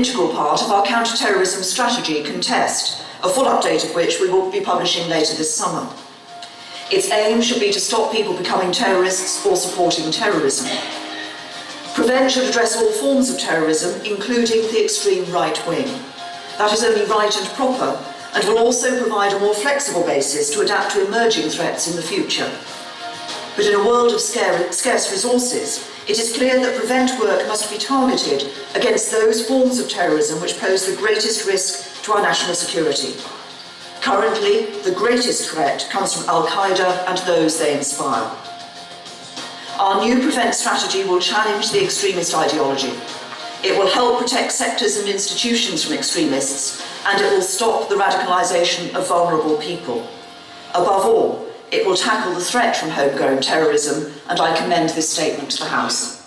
integral part of our counter-terrorism strategy, Contest, a full update of which we will be publishing later this summer. Its aim should be to stop people becoming terrorists or supporting terrorism. Prevent should address all forms of terrorism, including the extreme right wing. That is only right and proper, and will also provide a more flexible basis to adapt to emerging threats in the future. But in a world of scarce resources, it is clear that prevent work must be targeted against those forms of terrorism which pose the greatest risk to our national security. Currently, the greatest threat comes from Al-Qaeda and those they inspire. Our new prevent strategy will challenge the extremist ideology. It will help protect sectors and institutions from extremists, and it will stop the radicalisation of vulnerable people. Above all, it will tackle the threat from homegrown terrorism, and I commend this statement to the House.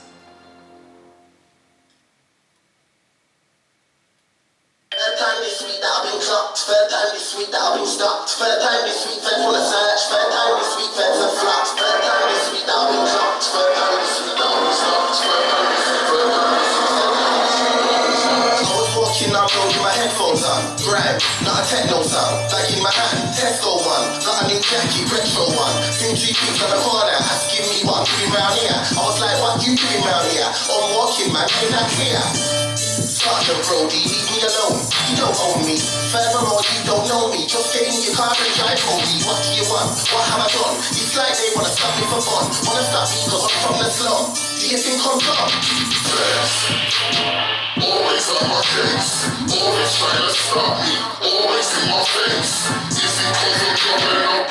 Third time this week that I've been clocked. Third time this week that I've been stopped. Third time this week feds wanna search. Third time this week feds are flocked. Third time this week that I've been clocked. Third time this week that I've been stopped. Third time this week, third time this week, third time this week. I was walking up road with my headphones on. Grime, not a techno sound. Like in my hand, Tesco one. Got a new jacket, retro one. Seen three pigs on the corner, asking me what I'm doing round here. I was like, what you doing round here? I'm walking, man, ain't that clear? Fuck the Brody, leave me alone. You don't own me. Furthermore, you don't know me. Just get in your car and drive home. What do you want? What have I done? It's like they wanna stop me for fun. Wanna stop me cause I'm from the slum. Do you think I'm dumb? Always on my case. Always trying to stop me. Always in my face. Is it cause I'm coming up?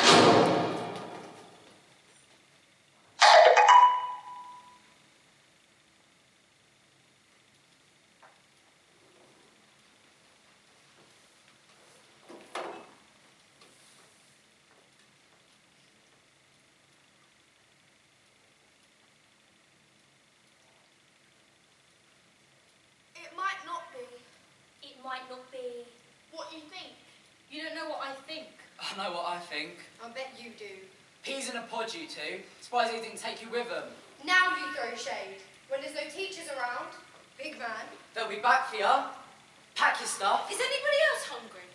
What you think? You don't know what I think. I know what I think. I bet you do. Peas in a pod, you two. Surprised he didn't take you with them. Now you throw shade. When there's no teachers around, big man. They'll be back for ya. Pack your stuff. Is anybody else hungry?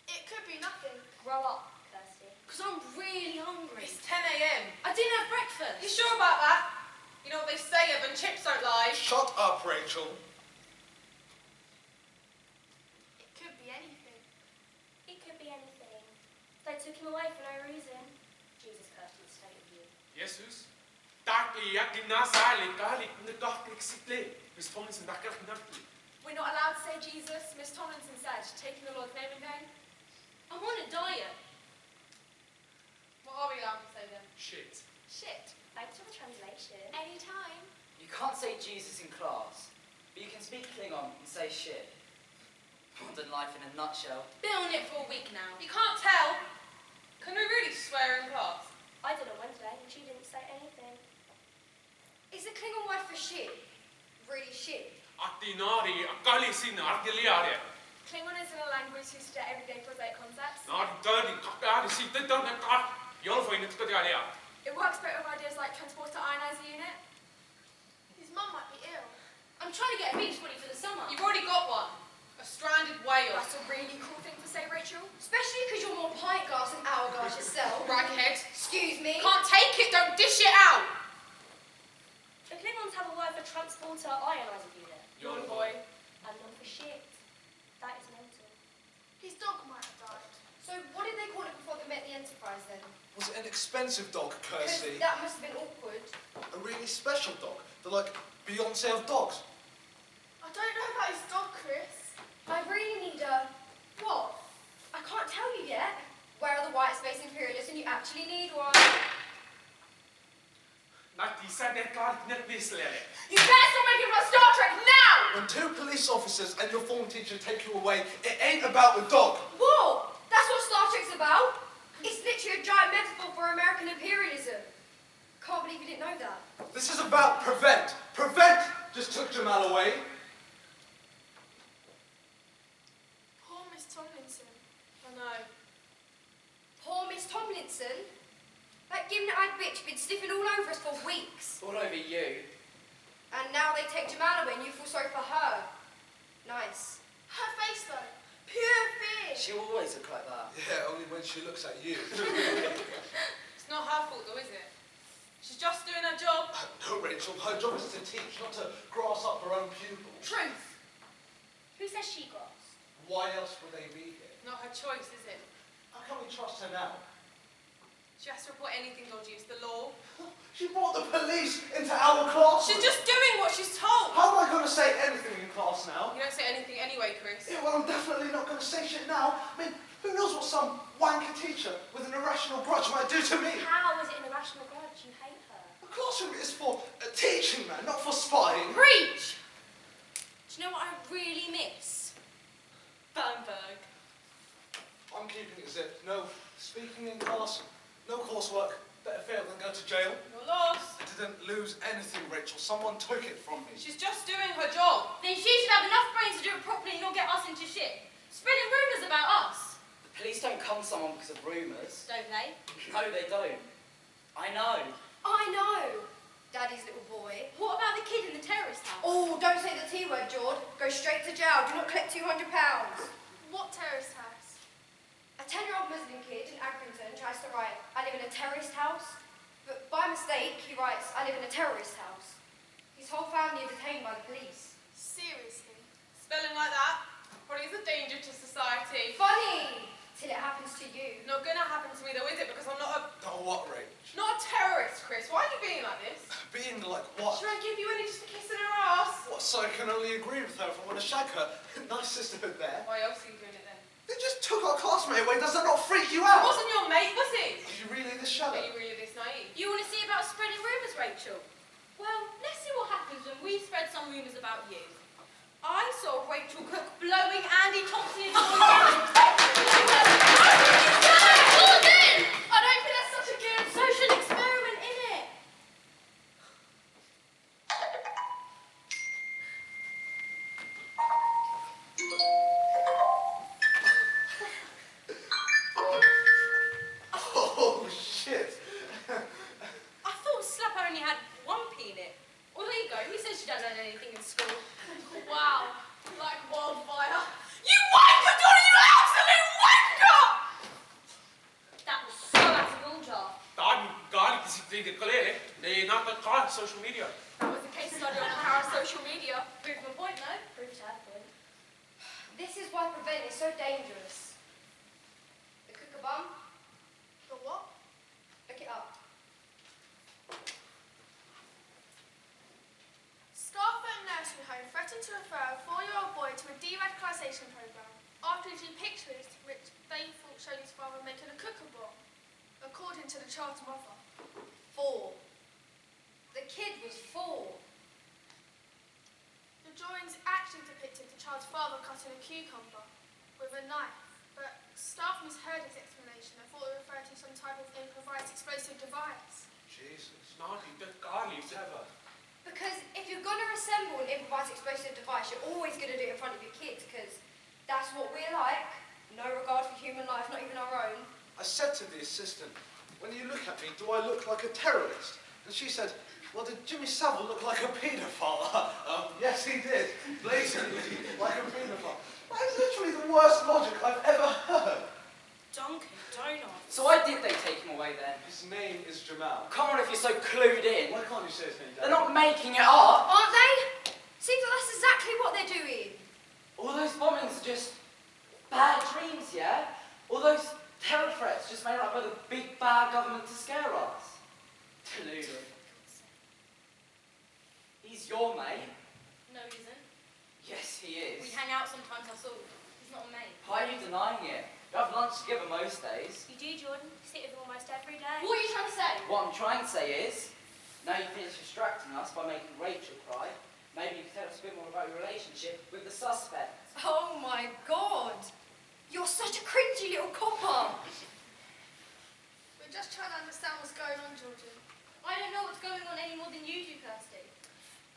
It could be nothing. Grow up, Kirsty. Because I'm really hungry. It's 10 a.m. I didn't have breakfast. You sure about that? You know what they say, Evan, chips don't lie. Shut up, Rachel. It could be anything. It could be anything. They took him away for no reason. Jesus, Kirsty, the state of you. Jesus. Tak iyak dinasalik kahalik nagkaklik sikli. Miss Tomlinson dakak nagli. We're not allowed to say Jesus. Miss Tomlinson said, taking the Lord's name in vain. I'm on a diet. What are we allowed to say then? Shit. Shit. Thanks for the translation. Anytime. You can't say Jesus in class, but you can speak Klingon and say shit. Modern life in a nutshell. Been on it for a week now. You can't tell. Can we really swear in class? I did it Wednesday and she didn't say anything. Is the Klingon word for shit really shit? Atinari akalisin argiliare. Klingon isn't a language used to everyday prosaic concepts. Nari dani kakari si tetan nakar. Yolfo in it. It works better with ideas like transporter ionizer unit. His mum might be ill. I'm trying to get a beach body for the summer. You've already got one. A stranded whale. That's a really cool thing to say, Rachel. Especially because you're more pint glass than hourglass yourself. Raghead. Excuse me. Can't take it, don't dish it out. The Klingons have a word for transporter ionizer unit. Your boy. And one for shit. That is mental. His dog might have died. So what did they call it before they met the Enterprise then? Was it an expensive dog, Kirsty? That must have been awkward. A really special dog? The, like, Beyonce of dogs? I don't know about his dog, Chris. I really need a... What? I can't tell you yet. Where are the white space imperialists and you actually need one? You better stop making fun of Star Trek now! When two police officers and your form teacher take you away, it ain't about the dog. What? That's what Star Trek's about? It's literally a giant metaphor for American imperialism. Can't believe you didn't know that. This is about prevent. Prevent just took Jamal away. Poor Miss Tomlinson. I know. Poor Miss Tomlinson? That gimlet-eyed bitch been sniffing all over us for weeks. All over you. And now they take Jamal away and you feel sorry for her. Nice. Her face though. Pure fear. She'll always look like that. Yeah, only when she looks at you. It's not her fault though, is it? She's just doing her job. No, Rachel, her job is to teach, not to grass up her own pupils. Truth. Who says she got? Why else would they be here? Not her choice, is it? How can we trust her now? She has to report anything dodgy. It's the law. She brought the police into our class. She's just doing what she's told. How am I going to say anything in class now? You don't say anything anyway, Chris. Yeah, well, I'm definitely not going to say shit now. I mean, who knows what some wanker teacher with an irrational grudge might do to me? How is it an irrational grudge? You hate her. The classroom is for teaching, man, not for spying. Preach! Do you know what I really miss? Bamberg. I'm keeping it zipped. No speaking in class, no coursework. Better fail than go to jail. You're lost. I didn't lose anything, Rachel. Someone took it from me. She's just doing her job. Then she should have enough brains to do it properly and not get us into shit. Spreading rumours about us. The police don't come to someone because of rumours. Don't they? No, they don't. I know. I know. Daddy's little boy. What about the kid in the terrorist house? Oh, don't say the T word, Jord. Go straight to jail. Do not collect £200. What terrorist house? A 10-year-old Muslim kid in Accrington tries to write, I live in a terrorist house. But by mistake, he writes, I live in a terrorist house. His whole family are detained by the police. Seriously? Spelling like that? Probably is a danger to society. Funny! Till it happens to you. Not gonna happen to me though, is it? Because I'm not a What, Rach? not a terrorist, Chris. Why are you being like this? Being like what? Should I give you any just a kiss in her ass? What, so I can only agree with her if I want to shag her? Nice sisterhood there. Why else are you doing it then? They just took our classmate away. Does that not freak you It out? wasn't your mate, was it? Are you really this Are shallow? you really this naive? You want to see about spreading rumours, Rachel? Well, let's see what happens when we spread some rumours about you. I saw Rachel Cook blowing Andy Thompson into the I don't think that's such a good social experiment, innit? Oh, shit. I thought Slapper only had one pea in it. Well, there you go. He says she doesn't know anything in school. Wow. Like wildfire. You wanker, Donny, you absolute wanker! That was so out of order. قال تسيب قليلة نعطي social media. That was a case study on the power of social media. Prove my point, no? Prove to her point. This is why prevent is so dangerous. The cook-a-bum. The what? Look it up. Staff at a nursing home threatened to refer a 4-year-old boy to a de-radicalisation programme after he drew pictures which they thought showed his father making a cooker-bomb, according to the child's mother. 4. The kid was 4. The drawings actually depicted the child's father cutting a cucumber with a knife, but staff misheard his explanation and thought it referred to some type of improvised explosive device. Jesus. Snarky, that garlic, ever. Because if you're going to assemble an improvised explosive device, you're always going to do it in front of your kids, because that's what we're like. No regard for human life, not even our own. I said to the assistant, when you look at me, do I look like a terrorist? And she said, well, did Jimmy Savile look like a paedophile? Yes, he did. Blatantly, like a paedophile. That is literally the worst logic I've ever heard. Dunkin' Donuts. So why did they take him away then? His name is Jamal. Come on if you're so clued in. Why can't you say his name, Dad? They're not making it up. Aren't they? Seems like that's exactly what they're doing. All those bombings are just bad dreams, yeah? All those terror threats just made up by the big bad government to scare us. Deluded. He's your mate. No, he isn't. Yes, he is. We hang out sometimes, that's all. He's not a mate. Why are you denying it? You have lunch together most days. You do, Jordan. You sit with him almost every day. What are you trying to say? What I'm trying to say is, now you finish distracting us by making Rachel cry, maybe you can tell us a bit more about your relationship with the suspect. Oh my God. You're such a cringy little copper. We're just trying to understand what's going on, Jordan. I don't know what's going on any more than you do, Kirsty.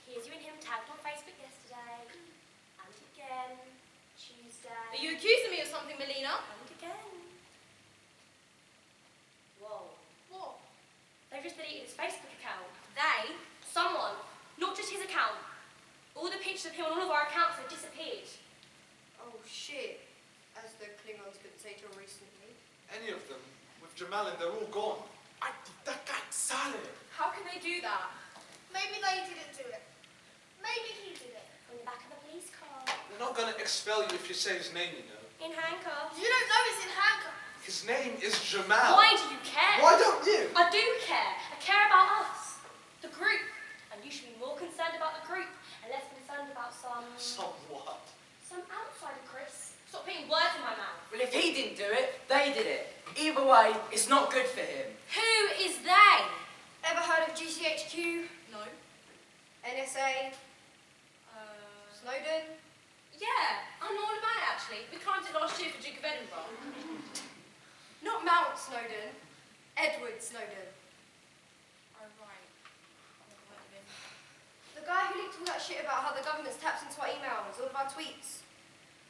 Here's you and him tagged on Facebook yesterday. And again. Tuesday. Are you accusing me of something, Melina? And again. Whoa. What? deleted his Facebook account. They? Someone. Not just his account. All the pictures of him on all of our accounts have disappeared. Oh shit, as the Klingons could say till recently. Any of them, with Jamal in, they're all gone. How can they do that? Maybe they didn't do it. Maybe he did it. From the back of the police car. They're not going to expel you if you say his name, you know. In handcuffs. You don't know he's in handcuffs. His name is Jamal. Why do you care? Why don't you? I do care. I care about us. The group. And you should be more concerned about the group and less concerned about some Somewhat. outsider, Chris. Stop putting words in my mouth. Well, if he didn't do it, they did it. Either way, it's not good for him. Who is they? Ever heard of GCHQ? No. NSA? Snowden? Yeah, I know all about it actually. We climbed it last year for Duke of Edinburgh. Not Mount Snowden. Edward Snowden. Oh, right. Never heard of him. The guy who leaked all that shit about how the government's tapped into our emails, all of our tweets,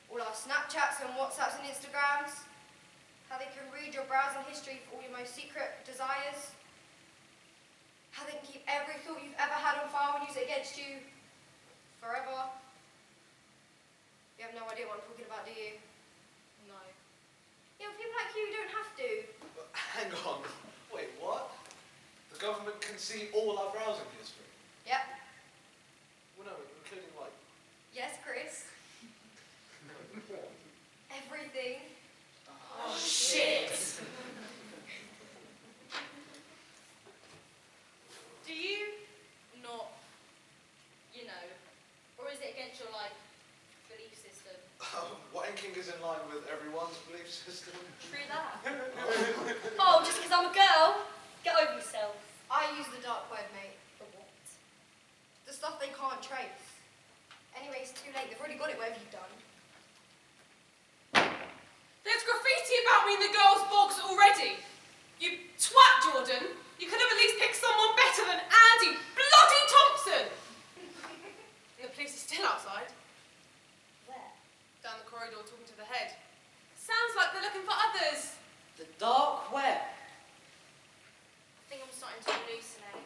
all our Snapchats and WhatsApps and Instagrams, how they can read your browsing history for all your most secret desires, how they can keep every thought you've ever had on file and use it against you forever. You have no idea what I'm talking about, do you? No. Yeah, with people like you, you don't have to. Hang on. Wait, what? The government can see all our browsing history? Yep. Well, no, including like... Yes, Chris. Everything. Oh, shit! Do you not, you know, or is it against your, like, belief system? Wanking is in line with everyone's belief system. True that. Oh, just because I'm a girl? Get over yourself. I use the dark web, mate. The what? The stuff they can't trace. Anyway, it's too late. They've already got it, whatever you've done. There's graffiti about me in the girls' box already. You twat, Jordan. You could have at least picked someone better than Andy bloody Thompson. The police is still outside. Where? Down the corridor talking to the head. Sounds like they're looking for others. The dark web. I think I'm starting to hallucinate.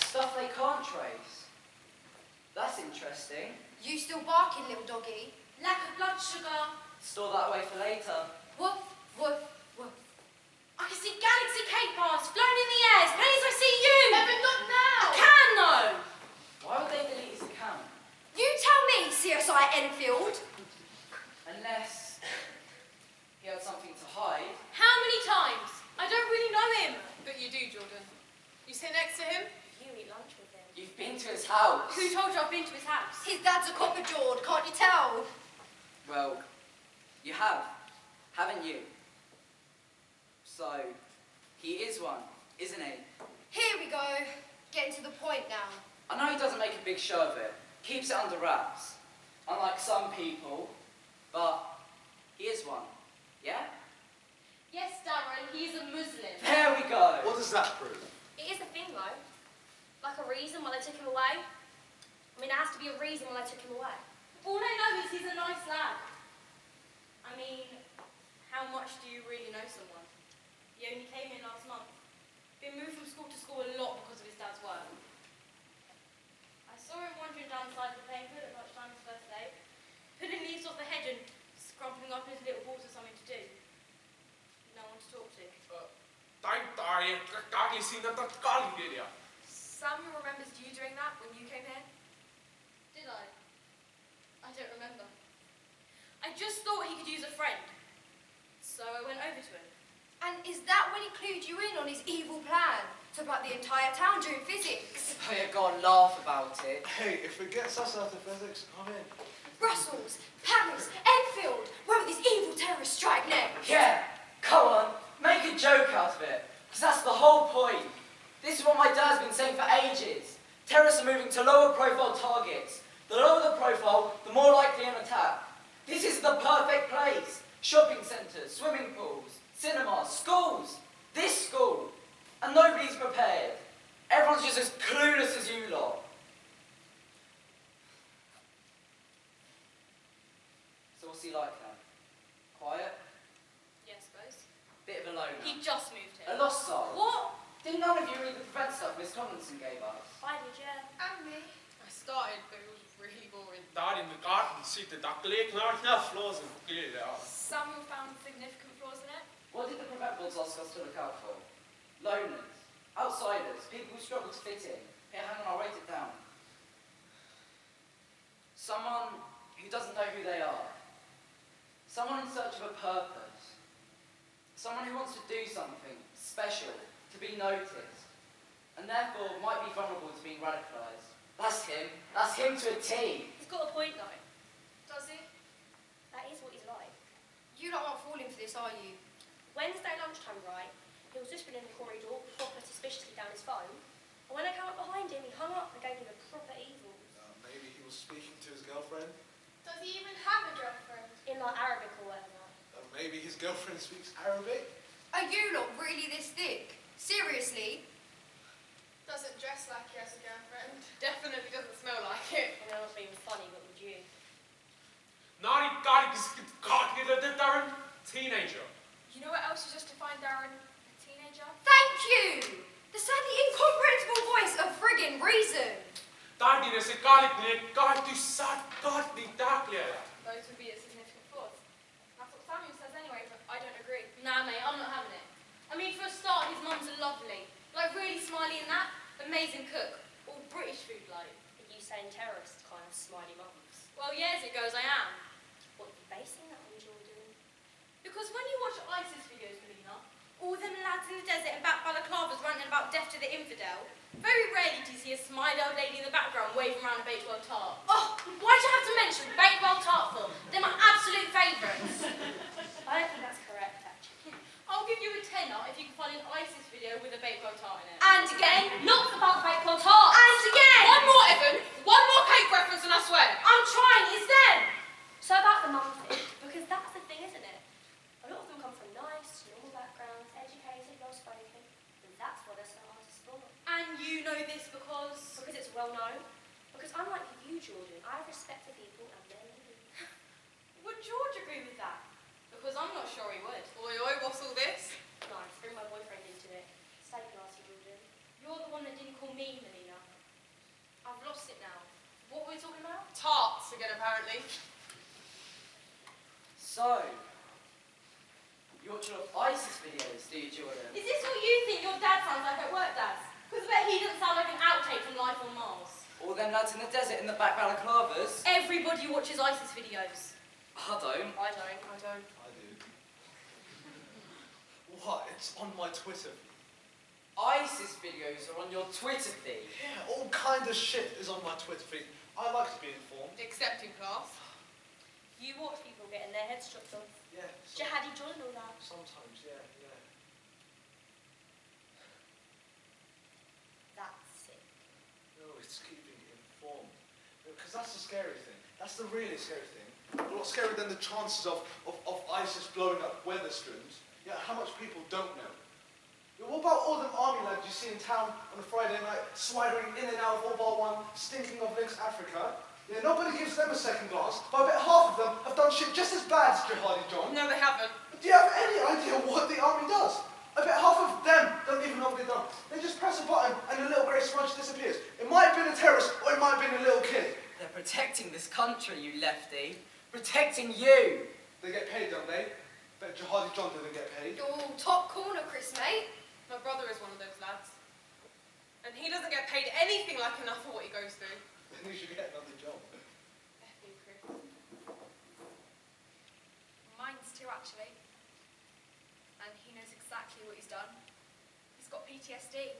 Stuff they can't trace. That's interesting. You still barking, little doggy? Lack of blood sugar. Store that away for later. Woof, woof, woof. I can see galaxy capers floating in the air as plain as I see you. But not now! I can though. Why would they delete his account? You tell me, CSI Enfield. Unless he had something to hide. How many times? I don't really know him. But you do, Jordan. You sit next to him? You eat lunch with him. You've been to his house. Who told you I've been to his house? His dad's a copper jawed, can't you tell? Well, you have, haven't you? So, he is one, isn't he? Here we go. Getting to the point now. I know he doesn't make a big show of it. Keeps it under wraps. Unlike some people. But he is one. Yeah? Yes, Darren, he is a Muslim. There we go. What does that prove? It is a thing though. Like a reason why they took him away. I mean, there has to be a reason why they took him away. All I know is he's a nice lad. I mean, how much do you really know someone? He only came in last month. Been moved from school to school a lot because of his dad's work. I saw him wandering down the side of the playing field at lunchtime his first day, pulling leaves off the hedge and scrumpling up his little balls with something to do. No one to talk to. Samuel remembers you doing that when you came here. Did I? I don't remember. I just thought he could use a friend. So I went over to him. And is that when he clued you in on his evil plan? Took out the entire town during physics. Oh, yeah, go on, laugh about it. Hey, if it gets us out of physics, I'm in. Brussels, Paris, Enfield. Where will these evil terrorists strike next? Yeah, go on, make a joke out of it. Because that's the whole point. This is what my dad's been saying for ages. Terrorists are moving to lower profile targets. The lower the profile, the more likely an attack. This is the perfect place. Shopping centres, swimming pools, cinemas, schools. This school. And nobody's prepared. Everyone's just as clueless as you lot. So what's he like now? Quiet? Yeah, I suppose. Bit of a loner? He just moved here. A lost soul? What? Didn't none of you read the Tomlinson gave us. I did, yeah. And me. I started, but it was really boring. Daar in de garden zitten, dat kleed naar flaws in kleren. Samuel found significant flaws in it. What did the prevent boards ask us to look out for? Loners, outsiders, people who struggle to fit in. Here, hang on, I'll write it down. Someone who doesn't know who they are. Someone in search of a purpose. Someone who wants to do something special, to be noticed, and therefore might be vulnerable to being radicalised. That's him. That's him to a T. He's got a point, though. Does he? That is what he's like. You lot aren't falling for this, are you? Wednesday lunchtime, right? He was whispering in the corridor, proper suspiciously down his phone. And when I came up behind him, he hung up and gave him a proper evil. Maybe he was speaking to his girlfriend. Does he even have a girlfriend? In like Arabic or whatever. Maybe his girlfriend speaks Arabic. Are you lot really this thick? Seriously? Doesn't dress like he has a girlfriend. Definitely doesn't smell like it. I know I'm not being funny, but would you? Naar die garden zitten, daar een teenager. You know what else is just to find Darren a teenager? Thank you! The sadly incomprehensible voice of friggin' reason. Daar die is een garden to sad garden daglier. Those would be a significant flaws. That's what Samuel says anyway, but I don't agree. Nah, mate, I'm not having it. I mean, for a start, his mum's lovely. Like, really smiley and that. Amazing cook. All British food, like. Are you saying terrorist kind of smiley mums? Well, yeah, as it goes, I am. What, you basing that on Jordan? Because when you watch ISIS videos, Melina, all them lads in the desert and back balaclavas ranting about death to the infidel, very rarely do you see a smiley old lady in the background waving around a Bakewell tart. Oh, why'd you have to mention Bakewell tart for? They're my absolute favourites. I don't think that's correct, actually. I'll give you a tenner if you can find an ISIS video with a Bakewell tart in it. And again, not about Bakewell tart. And again! One more, Evan! One more cake reference and I swear! I'm trying, it's them! So about the mum thing, because that's the thing, isn't it? A lot of them come from nice, normal backgrounds, educated, well-spoken, and that's what they're so hard to spot. And you know this because? Because it's well known. Because unlike you, Jordan, I have respect for people and their needs. Would George agree with that? Because I'm not sure he would. Oi, oi, what's all this? Nice, bring my boyfriend into it. Stay classy, Jordan. You're the one that didn't call me, Melina. I've lost it now. What were we talking about? Tarts again, apparently. So, you watch a lot of ISIS videos, do you, Jordan? Is this what you think your dad sounds like at work, Dad? Because I bet he doesn't sound like an outtake from Life on Mars. All them lads in the desert in the back balaclavas? Everybody watches ISIS videos. I don't. I don't. I don't. I do. What? It's on my Twitter feed. ISIS videos are on your Twitter feed. Yeah, all kind of shit is on my Twitter feed. I like to be informed. Except in class. You watch people getting their heads chopped off. Yeah. Jihadi John and all that. Sometimes, yeah. That's sick. No, it's keeping informed. Because that's the scary thing. That's the really scary thing. A lot scarier than the chances of ISIS blowing up Weatherspoons. Yeah, how much people don't know. Yeah, what about all them army lads you see in town on a Friday night, swaggering in and out of all bar one, stinking of Lynx Africa? Yeah, nobody gives them a second glance, but I bet half of them have done shit just as bad as Jihadi John. No, they haven't. Do you have any idea what the army does? I bet half of them don't even know what they've done. They just press a button and a little grey smudge disappears. It might have been a terrorist or it might have been a little kid. They're protecting this country, you lefty. Protecting you. They get paid, don't they? Bet Jihadi John didn't get paid. Oh, top corner, Chris, mate. My brother is one of those lads. And he doesn't get paid anything like enough for what he goes through. Then you should get another job. F.B. Chris. Mine's too, actually. And he knows exactly what he's done. He's got PTSD.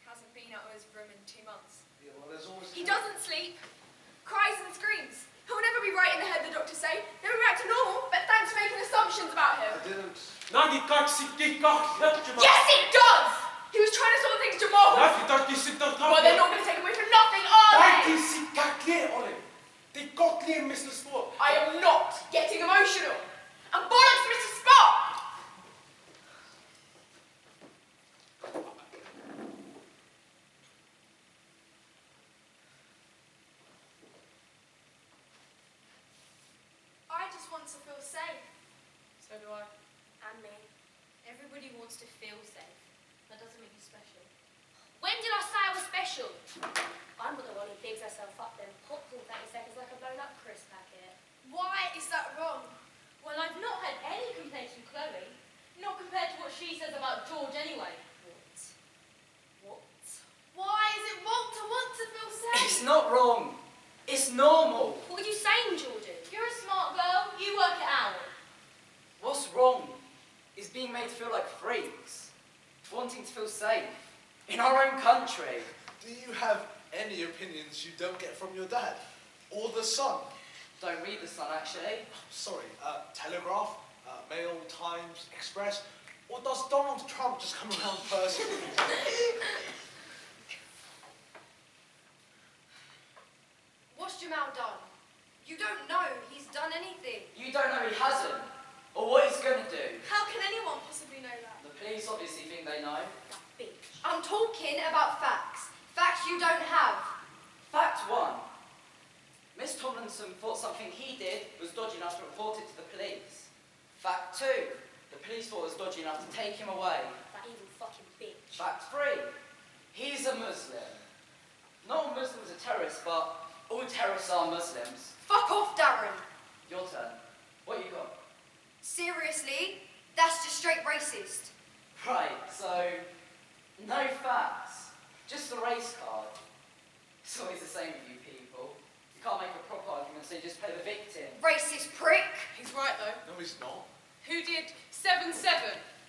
Hasn't been out of his room in 2 months. Yeah, well, there's always... He doesn't sleep. Cries and screams. He'll never be right in the head, the doctors say. Never be back to normal, but thanks for making assumptions about him. I didn't... Naar die kijk zit Jamal. Yes, it does! He was trying to sort things, Jamal. Dat die zit er Well, they're not going to take away from nothing, are Daar they? die zit kakleer, Ollie. Die kakleer, Mr. Sport. I am not getting emotional. And bollocks, Mr. Spock! I just want to feel safe. So do I. And me. Everybody wants to feel safe. That doesn't make you special. When did I say I was special? I'm not the one who bigs herself up then pops in 30 seconds like a blown up crisp packet. Why is that wrong? Well, I've not had any complaints from Chloe. Not compared to what she says about George anyway. What? Why is it wrong to want to feel safe? It's not wrong. It's normal. What are you saying, Jordan? You're a smart girl. You work it out. What's wrong is being made to feel like freaks, wanting to feel safe in our own country. Do you have any opinions you don't get from your dad? Or the Sun? Don't read the Sun, actually. Sorry, Telegraph, Mail, Times, Express, or does Donald Trump just come around personally? What's Jamal done? You don't know he's done anything. You don't know he hasn't, or what he's going to do. How can anyone possibly know that? The police obviously think they know. That bitch. I'm talking about facts. Facts you don't have. Fact 1. Miss Tomlinson thought something he did was dodgy enough to report it to the police. Fact 2. The police thought it was dodgy enough to take him away. That evil fucking bitch. Fact 3. He's a Muslim. Not all Muslims are terrorists, but all terrorists are Muslims. Fuck off, Darren. Your turn. What you got? Seriously? That's just straight racist. Right, so no facts. Just the race card. It's always the same with you people. You can't make a proper argument, so you just play the victim. Racist prick. He's right though. No, he's not. Who did 7-7?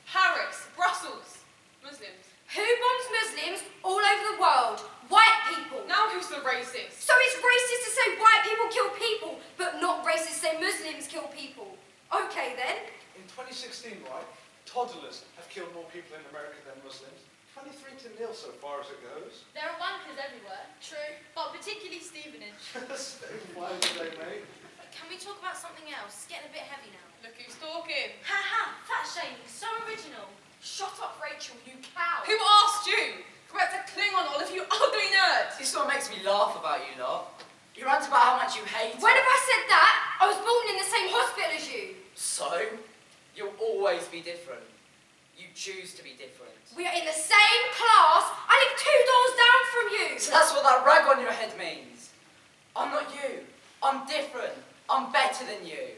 Paris, Brussels, Muslims. Who bombs Muslims all over the world? White people. Now who's the racist? So it's racist to say white people kill people, but not racist to say Muslims kill people. Okay then. In 2016, right, toddlers have killed more people in America than Muslims. 23-0 so far as it goes. There are wankers everywhere. True, but particularly Stevenage. Stay quiet today, mate. Can we talk about something else? It's getting a bit heavy now. Look who's talking. Ha ha! Fat shaming. So original. Shut up, Rachel, you cow. Who asked you? Go back to Klingon, all of you ugly nerds. This is what makes me laugh about you lot. You rant about how much you hate When it. have I said that? I was born in the same hospital as you. So, you'll always be different. You choose to be different. We are in the same class. I live 2 doors down from you. So that's what that rag on your head means. I'm not you. I'm different. I'm better than you.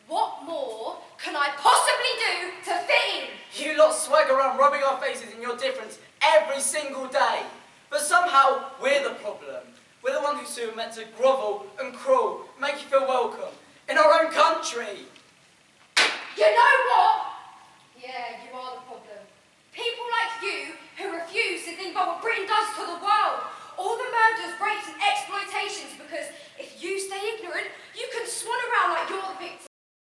What more can I possibly do to fit in? You lot swag around rubbing our faces in your difference every single day. But somehow, we're the problem. We're the ones who are meant to grovel and crawl, make you feel welcome in our own country. You know what? Yeah, you are the problem. People like you who refuse to think about what Britain does to the world. All the murders, rapes and exploitations, because if you stay ignorant, you can swan around like you're the victim.